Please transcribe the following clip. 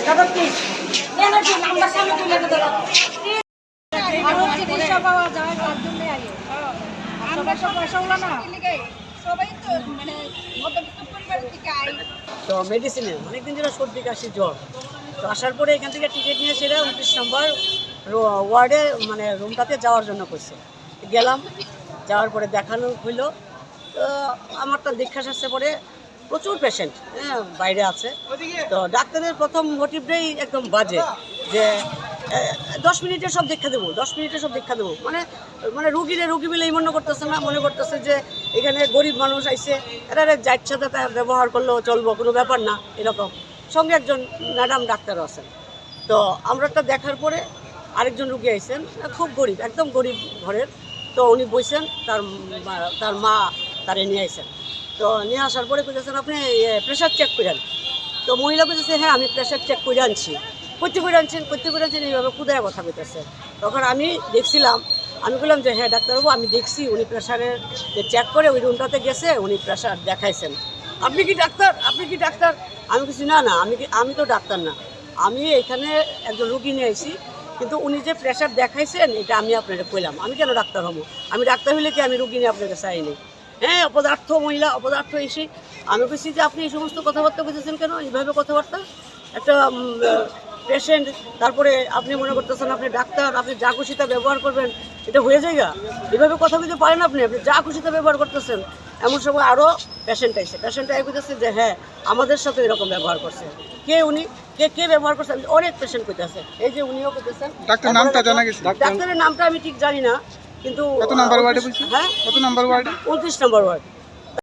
দাদা please number সামনে তুলে দাও দাদা আর হচ্ছে রিক্সা পাওয়া যায় তার জন্যই আগে সবাই সব পয়সা হলো না সবাই তো মানে মধ্যবিত্ত পরিবারের থেকে আই তো মেডিসিনে অনেকদিন ধরে সর্দি কাশি জ্বর তো আসার পরে এখান থেকে টিকিট নিয়ে সেটা 29 নম্বর ওয়ার্ডে মানে রুমটাতে যাওয়ার জন্য করছে গেলাম যাওয়ার পরে দেখানো হইলো তো আমারটা দীক্ষা আসছে পরে প্রচুর পেশেন্ট হ্যাঁ বাইরে আছে তো ডাক্তারের প্রথম মোটিভটাই একদম বাজে যে 10 মিনিটে সব দীক্ষা দেবো 10 মিনিটে সব দীক্ষা দেবো মানে মানে রুগী বলে মনে করতেছে না মনে করতেছে যে এখানে গরিব মানুষ আইছে এরা যার সাথে ব্যবহার করলেও চলবো কোনো ব্যাপার না এরকম সঙ্গে একজন ম্যাডাম ডাক্তার আছেন তো আমরাটা দেখার পরে আরেকজন রুগী আইছেন খুব গরিব একদম গরিব ঘরের তো উনি বসছেন তার মা তারে নিয়ে আইছেন তো নিয়ে আসার পরে কইতেছেন আপনি প্রেশার চেক করেন তো মহিলা কইতেছে হ্যাঁ আমি প্রেশার চেক করে আনছি করতে করে আনছেন এইভাবে কোথায় কথা কইতেছে তখন আমি দেখছিলাম আমি বললাম যে হ্যাঁ ডাক্তারবাবু আমি দেখছি উনি প্রেশারের চেক করে ওই রুমটাতে গেছে উনি প্রেশার দেখাইছেন আপনি কি ডাক্তার আমি কিছু না আমি তো ডাক্তার না আমি এখানে একজন রুগী নিয়ে আইছি কিন্তু উনি যে প্রেশার দেখাইছেন এটা আমি আপনাকে কইলাম আমি কেন ডাক্তার হবো আমি ডাক্তার হইলে কি আমি রুগী নিয়ে আপনাকে চাইনি হ্যাঁ মহিলা অপদার্থ এসে আমি বলছি যে আপনি এই সমস্ত কথাবার্তা বুঝেছেন কেন এইভাবে কথাবার্তা একটা পেশেন্ট তারপরে আপনি মনে করতেছেন আপনি ডাক্তার আপনি যা খুশিটা ব্যবহার করবেন এটা হয়ে যায়গা এভাবে কথা বলতে পারেন আপনি যা খুশিটা ব্যবহার করতেছেন এমন সময় আরও পেশেন্ট আই বুঝতেছে যে হ্যাঁ আমাদের সাথে এরকম ব্যবহার করছে উনি কে ব্যবহার করছেন অনেক পেশেন্ট করতেছে এই যে উনিও করতেছেন ডাক্তারের নামটা আমি ঠিক জানি না কিন্তু কত নাম্বার ওয়ার্ডে বলছি হ্যাঁ কত নাম্বার ওয়ার্ডে 29 নম্বর ওয়ার্ড